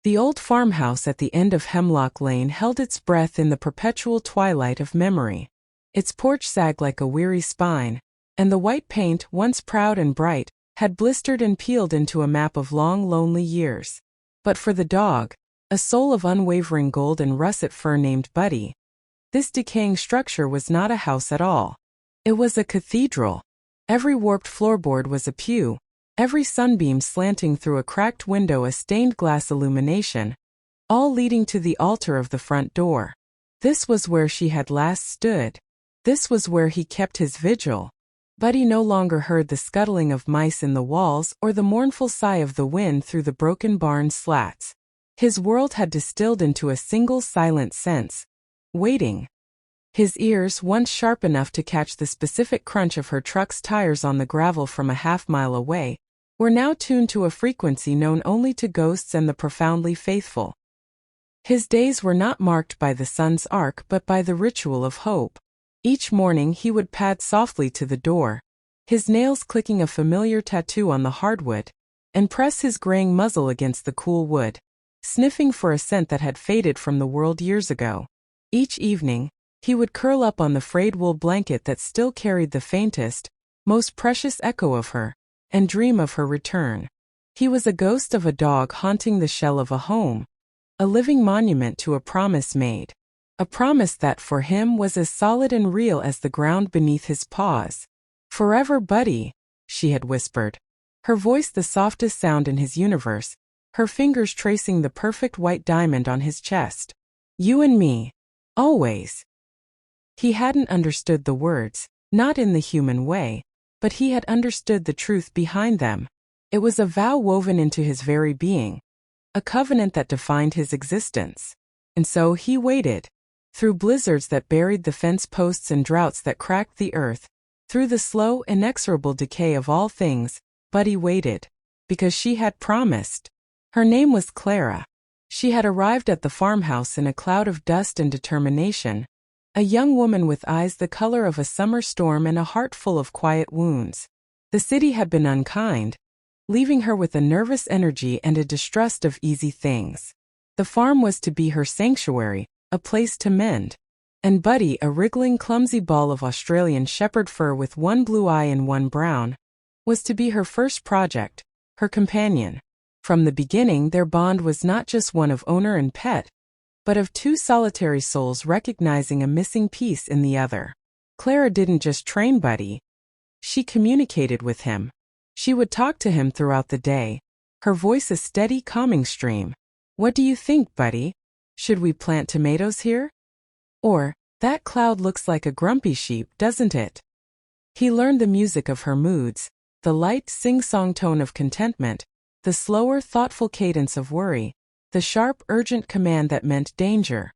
The old farmhouse at the end of Hemlock Lane held its breath in the perpetual twilight of memory. Its porch sagged like a weary spine, and the white paint, once proud and bright, had blistered and peeled into a map of long, lonely years. But for the dog, a soul of unwavering gold and russet fur named Buddy, this decaying structure was not a house at all. It was a cathedral. Every warped floorboard was a pew, every sunbeam slanting through a cracked window a stained glass illumination, all leading to the altar of the front door. This was where she had last stood. This was where he kept his vigil. Buddy no longer heard the scuttling of mice in the walls or the mournful sigh of the wind through the broken barn slats. His world had distilled into a single silent sense: waiting. His ears, once sharp enough to catch the specific crunch of her truck's tires on the gravel from a half-mile away, were now tuned to a frequency known only to ghosts and the profoundly faithful. His days were not marked by the sun's arc but by the ritual of hope. Each morning he would pad softly to the door, his nails clicking a familiar tattoo on the hardwood, and press his graying muzzle against the cool wood, sniffing for a scent that had faded from the world years ago. Each evening, he would curl up on the frayed wool blanket that still carried the faintest, most precious echo of her, and dream of her return. He was a ghost of a dog haunting the shell of a home, a living monument to a promise made. A promise that for him was as solid and real as the ground beneath his paws. "Forever, Buddy," she had whispered, her voice the softest sound in his universe, her fingers tracing the perfect white diamond on his chest. "You and me. Always." He hadn't understood the words, not in the human way, but he had understood the truth behind them. It was a vow woven into his very being, a covenant that defined his existence. And so he waited. Through blizzards that buried the fence posts and droughts that cracked the earth, through the slow, inexorable decay of all things, Buddy waited. Because she had promised. Her name was Clara. She had arrived at the farmhouse in a cloud of dust and determination, a young woman with eyes the color of a summer storm and a heart full of quiet wounds. The city had been unkind, leaving her with a nervous energy and a distrust of easy things. The farm was to be her sanctuary, a place to mend. And Buddy, a wriggling, clumsy ball of Australian shepherd fur with one blue eye and one brown, was to be her first project, her companion. From the beginning, their bond was not just one of owner and pet, but of two solitary souls recognizing a missing piece in the other. Clara didn't just train Buddy. She communicated with him. She would talk to him throughout the day, her voice a steady, calming stream. "What do you think, Buddy? Should we plant tomatoes here? Or, that cloud looks like a grumpy sheep, doesn't it?" He learned the music of her moods, the light, sing-song tone of contentment, the slower, thoughtful cadence of worry, the sharp, urgent command that meant danger.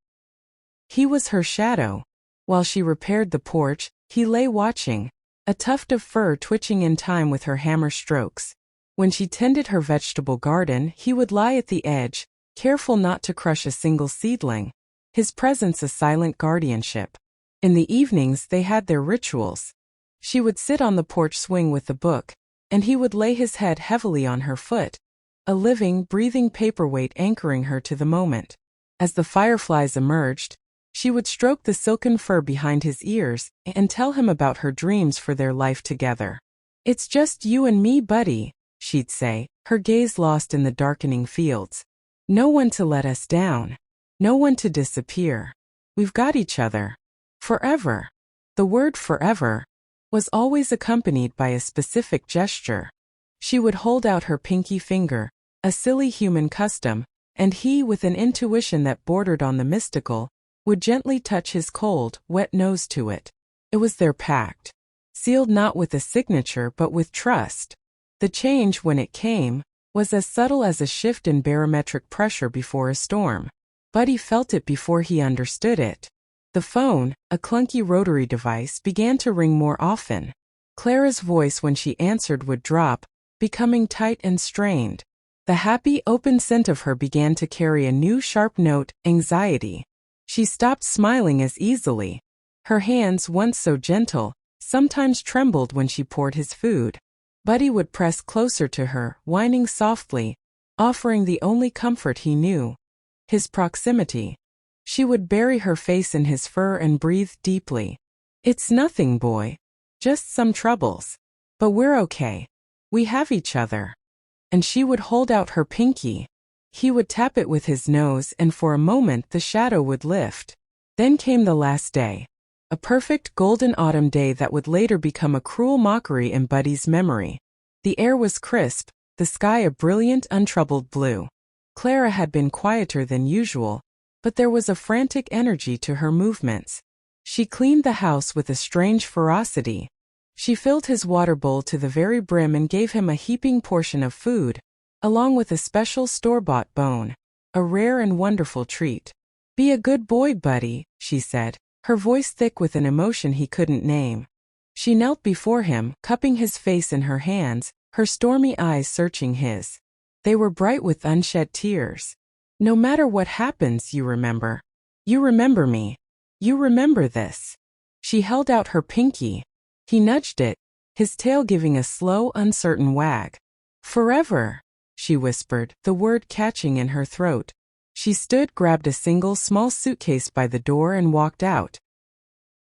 He was her shadow. While she repaired the porch, he lay watching, a tuft of fur twitching in time with her hammer strokes. When she tended her vegetable garden, he would lie at the edge, careful not to crush a single seedling, his presence a silent guardianship. In the evenings they had their rituals. She would sit on the porch swing with the book, and he would lay his head heavily on her foot, a living, breathing paperweight anchoring her to the moment. As the fireflies emerged, she would stroke the silken fur behind his ears and tell him about her dreams for their life together. "It's just you and me, Buddy," she'd say, her gaze lost in the darkening fields. "No one to let us down. No one to disappear. We've got each other. Forever." The word forever was always accompanied by a specific gesture. She would hold out her pinky finger, a silly human custom, and he, with an intuition that bordered on the mystical, would gently touch his cold, wet nose to it. It was their pact, sealed not with a signature but with trust. The change, when it came, was as subtle as a shift in barometric pressure before a storm. Buddy felt it before he understood it. The phone, a clunky rotary device, began to ring more often. Clara's voice when she answered would drop, becoming tight and strained. The happy, open scent of her began to carry a new sharp note, anxiety. She stopped smiling as easily. Her hands, once so gentle, sometimes trembled when she poured his food. Buddy would press closer to her, whining softly, offering the only comfort he knew: his proximity. She would bury her face in his fur and breathe deeply. "It's nothing, boy. Just some troubles. But we're okay. We have each other." And she would hold out her pinky. He would tap it with his nose, and for a moment the shadow would lift. Then came the last day. A perfect golden autumn day that would later become a cruel mockery in Buddy's memory. The air was crisp, the sky a brilliant, untroubled blue. Clara had been quieter than usual, but there was a frantic energy to her movements. She cleaned the house with a strange ferocity. She filled his water bowl to the very brim and gave him a heaping portion of food, along with a special store-bought bone, a rare and wonderful treat. "Be a good boy, Buddy," she said, her voice thick with an emotion he couldn't name. She knelt before him, cupping his face in her hands, her stormy eyes searching his. They were bright with unshed tears. "No matter what happens, you remember. You remember me. You remember this." She held out her pinky. He nudged it, his tail giving a slow, uncertain wag. "Forever," she whispered, the word catching in her throat. She stood, grabbed a single small suitcase by the door and walked out.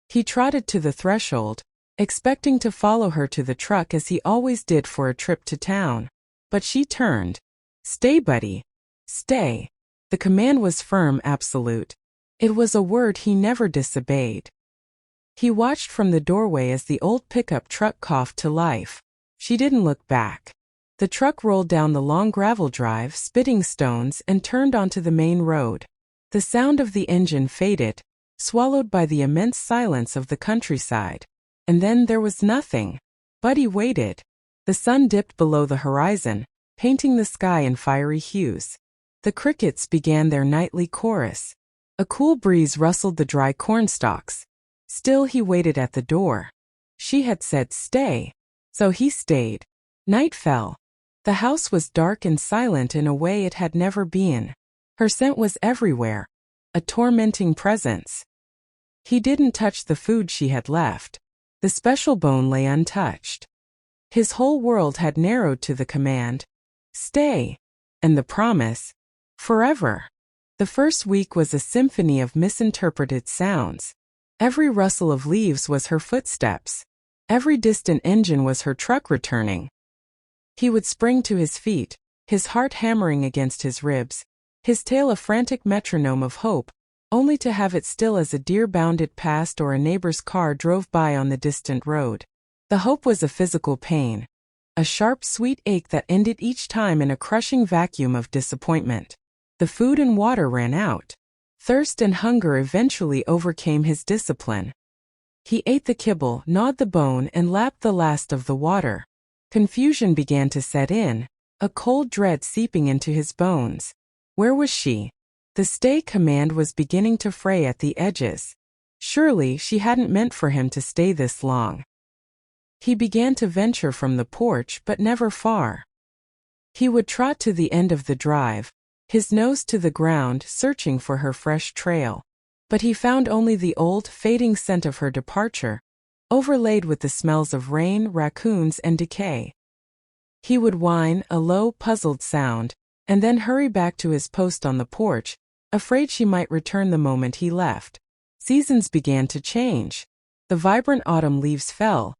He trotted to the threshold, expecting to follow her to the truck as he always did for a trip to town. But she turned. "Stay, Buddy. Stay." The command was firm, absolute. It was a word he never disobeyed. He watched from the doorway as the old pickup truck coughed to life. She didn't look back. The truck rolled down the long gravel drive, spitting stones, and turned onto the main road. The sound of the engine faded, swallowed by the immense silence of the countryside. And then there was nothing. Buddy waited. The sun dipped below the horizon, painting the sky in fiery hues. The crickets began their nightly chorus. A cool breeze rustled the dry cornstalks. Still he waited at the door. She had said stay, so he stayed. Night fell. The house was dark and silent in a way it had never been. Her scent was everywhere, a tormenting presence. He didn't touch the food she had left. The special bone lay untouched. His whole world had narrowed to the command, "Stay," and the promise, "Forever." The first week was a symphony of misinterpreted sounds. Every rustle of leaves was her footsteps. Every distant engine was her truck returning. He would spring to his feet, his heart hammering against his ribs, his tail a frantic metronome of hope, only to have it still as a deer bounded past or a neighbor's car drove by on the distant road. The hope was a physical pain, a sharp, sweet ache that ended each time in a crushing vacuum of disappointment. The food and water ran out. Thirst and hunger eventually overcame his discipline. He ate the kibble, gnawed the bone, and lapped the last of the water. Confusion began to set in, a cold dread seeping into his bones. Where was she? The stay command was beginning to fray at the edges. Surely she hadn't meant for him to stay this long. He began to venture from the porch, but never far. He would trot to the end of the drive, his nose to the ground, searching for her fresh trail. But he found only the old, fading scent of her departure, overlaid with the smells of rain, raccoons, and decay. He would whine, a low, puzzled sound, and then hurry back to his post on the porch, afraid she might return the moment he left. Seasons began to change. The vibrant autumn leaves fell,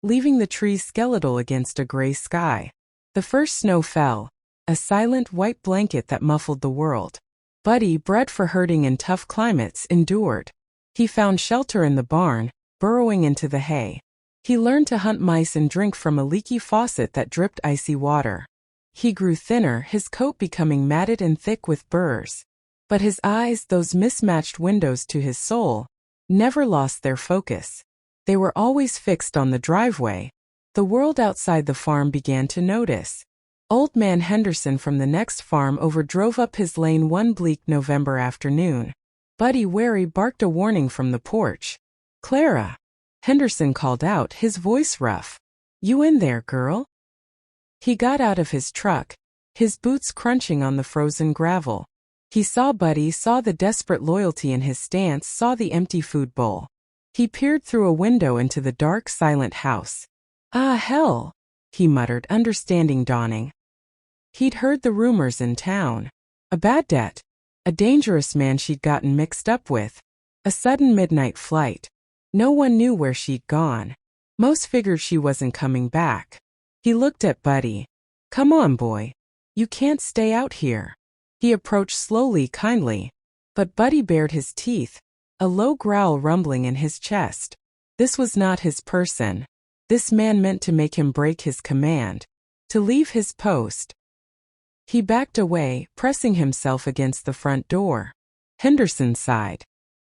leaving the trees skeletal against a gray sky. The first snow fell, a silent white blanket that muffled the world. Buddy, bred for herding in tough climates, endured. He found shelter in the barn, burrowing into the hay. He learned to hunt mice and drink from a leaky faucet that dripped icy water. He grew thinner, his coat becoming matted and thick with burrs. But his eyes, those mismatched windows to his soul, never lost their focus. They were always fixed on the driveway. The world outside the farm began to notice. Old Man Henderson from the next farm over drove up his lane one bleak November afternoon. Buddy, wary, barked a warning from the porch. "Clara!" Henderson called out, his voice rough. "You in there, girl?" He got out of his truck, his boots crunching on the frozen gravel. He saw Buddy, saw the desperate loyalty in his stance, saw the empty food bowl. He peered through a window into the dark, silent house. "Ah, hell!" he muttered, understanding dawning. He'd heard the rumors in town. A bad debt. A dangerous man she'd gotten mixed up with. A sudden midnight flight. No one knew where she'd gone. Most figured she wasn't coming back. He looked at Buddy. Come on, boy. You can't stay out here. He approached slowly, kindly. But Buddy bared his teeth, a low growl rumbling in his chest. This was not his person. This man meant to make him break his command, to leave his post. He backed away, pressing himself against the front door. Henderson sighed.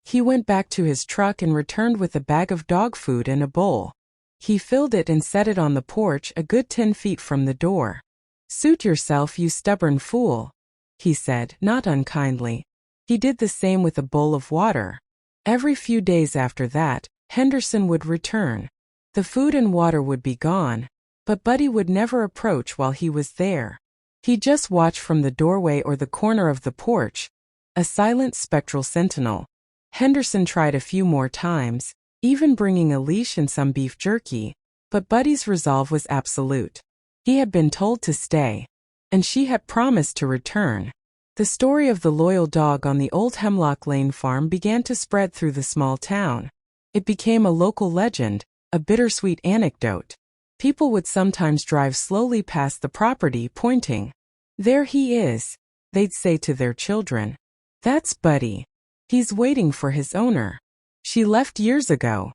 He went back to his truck and returned with a bag of dog food and a bowl. He filled it and set it on the porch a good 10 feet from the door. Suit yourself, you stubborn fool, he said, not unkindly. He did the same with a bowl of water. Every few days after that, Henderson would return. The food and water would be gone, but Buddy would never approach while he was there. He'd just watch from the doorway or the corner of the porch, a silent spectral sentinel. Henderson tried a few more times, even bringing a leash and some beef jerky, but Buddy's resolve was absolute. He had been told to stay, and she had promised to return. The story of the loyal dog on the old Hemlock Lane farm began to spread through the small town. It became a local legend, a bittersweet anecdote. People would sometimes drive slowly past the property, pointing. There he is, they'd say to their children. That's Buddy. He's waiting for his owner. She left years ago.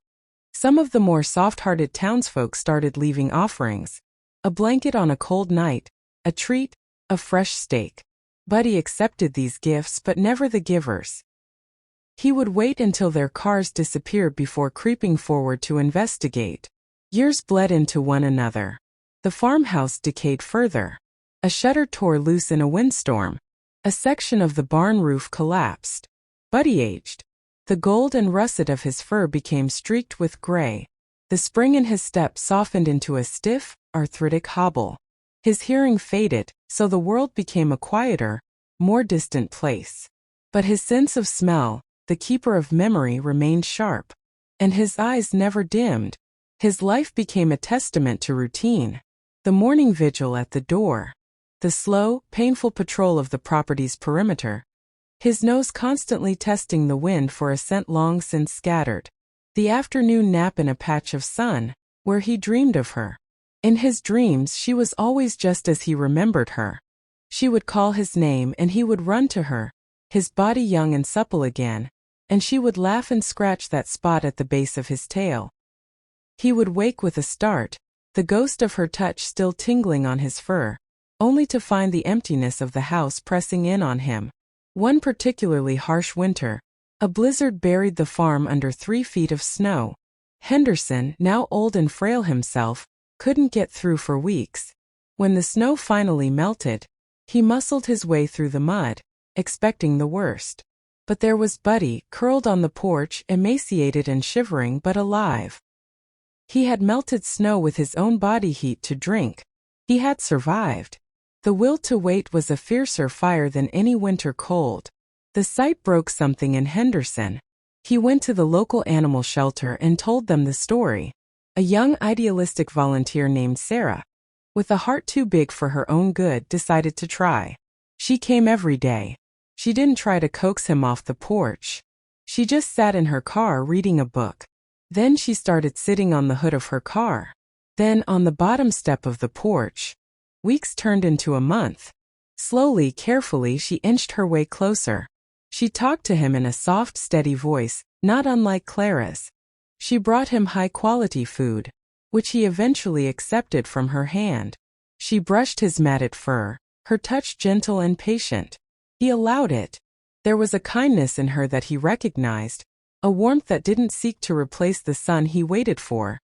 Some of the more soft-hearted townsfolk started leaving offerings. A blanket on a cold night, a treat, a fresh steak. Buddy accepted these gifts but never the givers. He would wait until their cars disappeared before creeping forward to investigate. Years bled into one another. The farmhouse decayed further. A shutter tore loose in a windstorm. A section of the barn roof collapsed. Buddy aged. The gold and russet of his fur became streaked with gray. The spring in his step softened into a stiff, arthritic hobble. His hearing faded, so the world became a quieter, more distant place. But his sense of smell, the keeper of memory, remained sharp. And his eyes never dimmed. His life became a testament to routine. The morning vigil at the door. The slow, painful patrol of the property's perimeter. His nose constantly testing the wind for a scent long since scattered. The afternoon nap in a patch of sun, where he dreamed of her. In his dreams she was always just as he remembered her. She would call his name and he would run to her, his body young and supple again, and she would laugh and scratch that spot at the base of his tail. He would wake with a start, the ghost of her touch still tingling on his fur, only to find the emptiness of the house pressing in on him. One particularly harsh winter, a blizzard buried the farm under 3 feet of snow. Henderson, now old and frail himself, couldn't get through for weeks. When the snow finally melted, he muscled his way through the mud, expecting the worst. But there was Buddy, curled on the porch, emaciated and shivering but alive. He had melted snow with his own body heat to drink. He had survived. The will to wait was a fiercer fire than any winter cold. The sight broke something in Henderson. He went to the local animal shelter and told them the story. A young idealistic volunteer named Clara, with a heart too big for her own good, decided to try. She came every day. She didn't try to coax him off the porch. She just sat in her car reading a book. Then she started sitting on the hood of her car. Then on the bottom step of the porch. Weeks turned into a month. Slowly, carefully, she inched her way closer. She talked to him in a soft, steady voice, not unlike Clara's. She brought him high-quality food, which he eventually accepted from her hand. She brushed his matted fur, her touch gentle and patient. He allowed it. There was a kindness in her that he recognized, a warmth that didn't seek to replace the sun he waited for,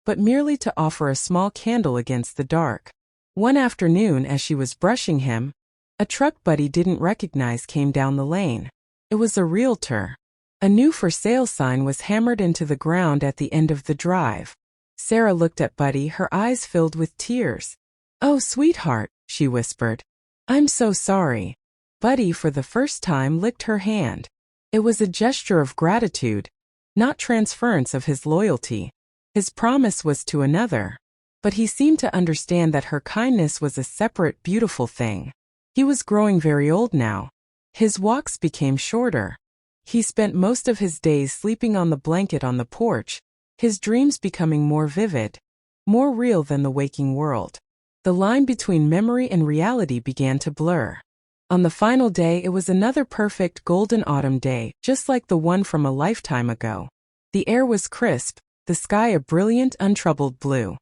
but merely to offer a small candle against the dark. One afternoon, as she was brushing him, a truck Buddy didn't recognize came down the lane. It was a realtor. A new for sale sign was hammered into the ground at the end of the drive. Clara looked at Buddy, her eyes filled with tears. "Oh, sweetheart," she whispered. "I'm so sorry." Buddy, for the first time, licked her hand. It was a gesture of gratitude, not transference of his loyalty. His promise was to another. But he seemed to understand that her kindness was a separate, beautiful thing. He was growing very old now. His walks became shorter. He spent most of his days sleeping on the blanket on the porch, his dreams becoming more vivid, more real than the waking world. The line between memory and reality began to blur. On the final day, it was another perfect golden autumn day, just like the one from a lifetime ago. The air was crisp, the sky a brilliant, untroubled blue.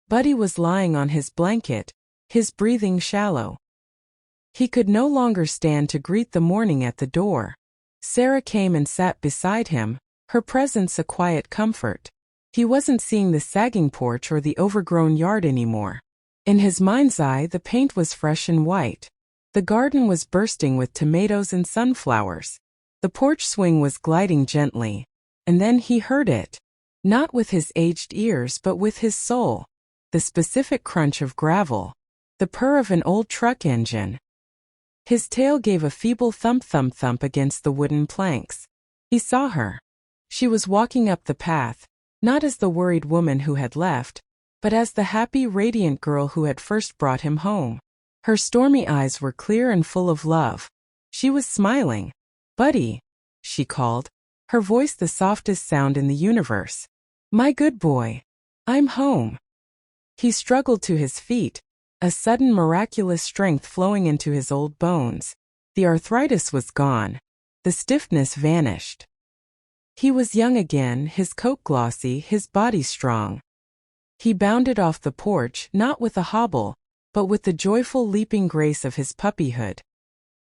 Buddy was lying on his blanket, his breathing shallow. He could no longer stand to greet the morning at the door. Sarah came and sat beside him, her presence a quiet comfort. He wasn't seeing the sagging porch or the overgrown yard anymore. In his mind's eye, the paint was fresh and white. The garden was bursting with tomatoes and sunflowers. The porch swing was gliding gently. And then he heard it. Not with his aged ears but with his soul. The specific crunch of gravel. The purr of an old truck engine. His tail gave a feeble thump-thump-thump against the wooden planks. He saw her. She was walking up the path, not as the worried woman who had left, but as the happy, radiant girl who had first brought him home. Her stormy eyes were clear and full of love. She was smiling. "Buddy," she called, her voice the softest sound in the universe. "My good boy. I'm home." He struggled to his feet, a sudden miraculous strength flowing into his old bones. The arthritis was gone. The stiffness vanished. He was young again, his coat glossy, his body strong. He bounded off the porch, not with a hobble, but with the joyful leaping grace of his puppyhood.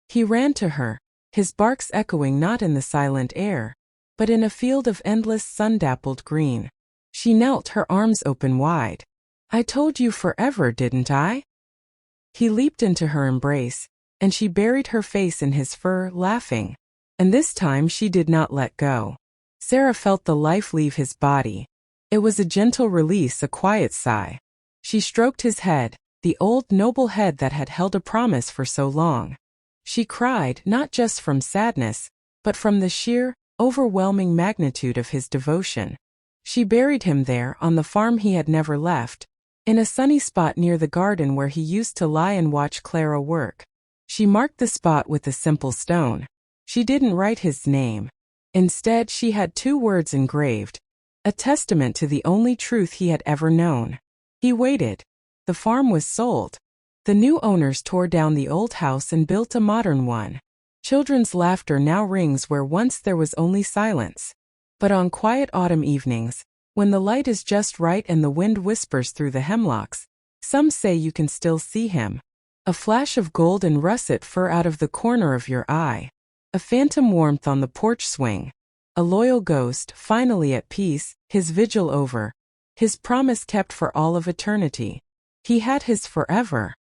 He ran to her, his barks echoing not in the silent air, but in a field of endless sun-dappled green. She knelt, her arms open wide. "I told you forever, didn't I?" He leaped into her embrace, and she buried her face in his fur, laughing. And this time she did not let go. Sarah felt the life leave his body. It was a gentle release, a quiet sigh. She stroked his head, the old noble head that had held a promise for so long. She cried, not just from sadness, but from the sheer, overwhelming magnitude of his devotion. She buried him there, on the farm he had never left, in a sunny spot near the garden where he used to lie and watch Clara work. She marked the spot with a simple stone. She didn't write his name. Instead, she had 2 words engraved, a testament to the only truth he had ever known. He waited. The farm was sold. The new owners tore down the old house and built a modern one. Children's laughter now rings where once there was only silence. But on quiet autumn evenings, when the light is just right and the wind whispers through the hemlocks, some say you can still see him. A flash of gold and russet fur out of the corner of your eye. A phantom warmth on the porch swing. A loyal ghost, finally at peace, his vigil over. His promise kept for all of eternity. He had his forever.